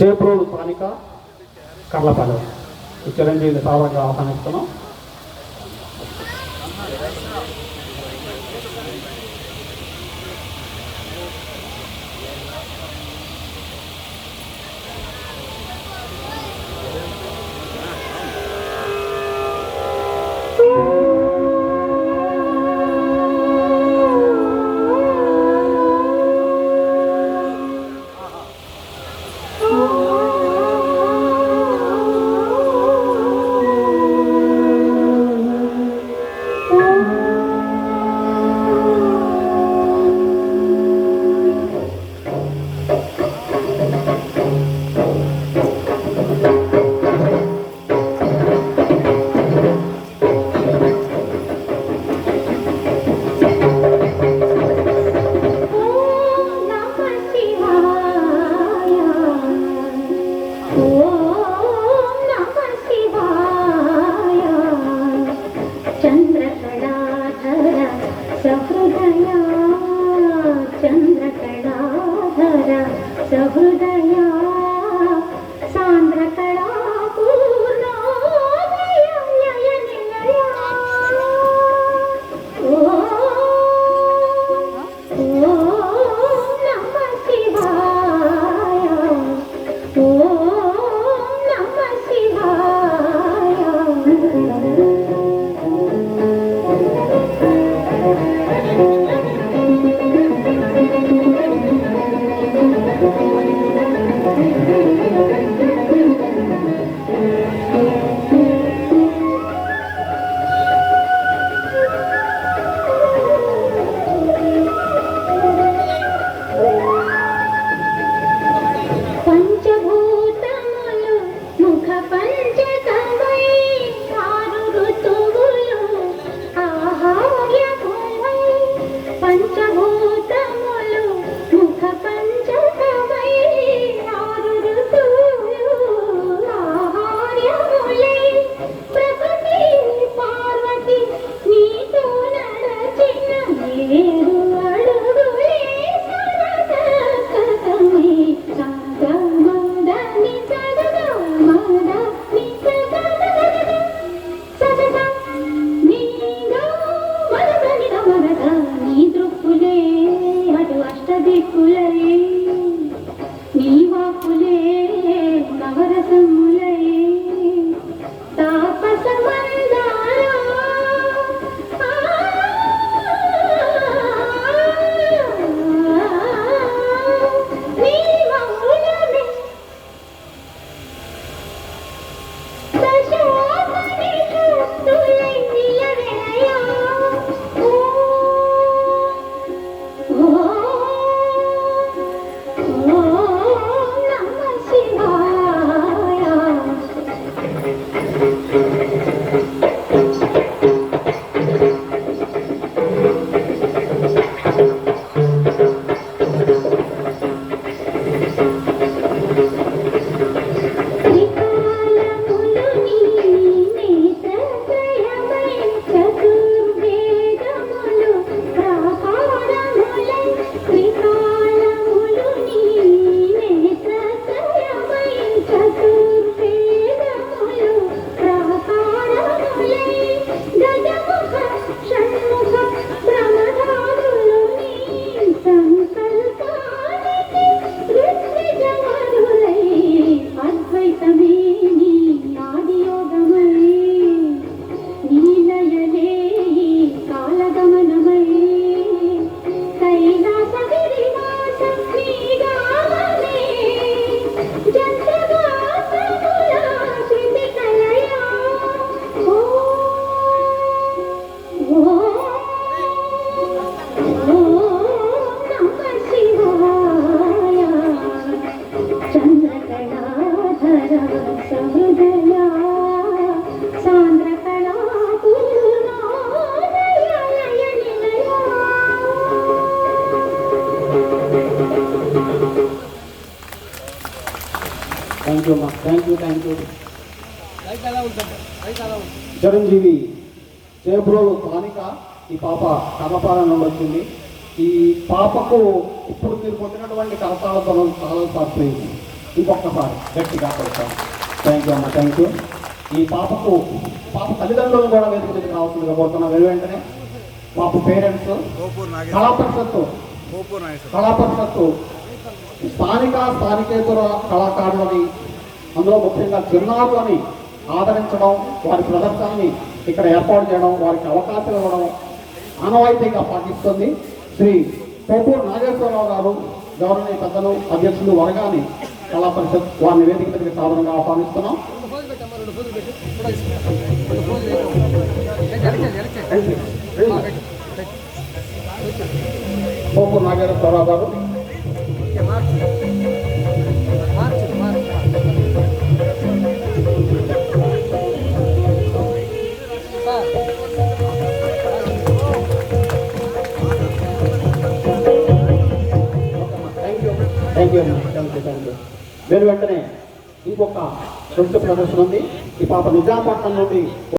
చేబ్రోలు స్థానిక కర్లపల్లి ఈ చిరంజీవి సార్వగా ఆహ్వానిస్తున్నాం. థ్యాంక్ యూ అమ్మా, థ్యాంక్ యూ. చిరంజీవి చేబ్రోలు స్థానిక ఈ పాప కర్లపాల నుండి వచ్చింది. ఈ పాపకు ఇప్పుడు మీరు పొందినటువంటి కరతాళ ధ్వనులు చాలా సహకరించింది. ఇంకొకసారి గట్టిగా కొడతాం. థ్యాంక్ యూ అమ్మ, థ్యాంక్ యూ. ఈ పాప తల్లిదండ్రులను కూడా వేదిక మీదకి రావాల్సిందిగా కోరుతున్నాం. వెంటనే పాప పేరెంట్స్ కళాపరిషత్తు స్థానికేతర కళాకారులని, అందులో ముఖ్యంగా చిన్నారులని ఆదరించడం, వారి ప్రదర్శనని ఇక్కడ ఏర్పాటు చేయడం, వారికి అవకాశం ఇవ్వడం ఆనవాయితీగా పాటిస్తుంది. శ్రీ కోపూరు నాగేశ్వరరావు గారు, గౌరవనీయ పెద్దలు, అధ్యక్షులు వరగాని కళా పరిషత్ వారిని వేదిక మీదకి సాధారణంగా ఆహ్వానిస్తున్నాం. కోపూరు నాగేశ్వరరావు గారు థ్యాంక్ యూ. వెంటనే ఇంకొక నృత్య ప్రదర్శన ఉంది. ఈ పాప నిజాంపట్నం నుండి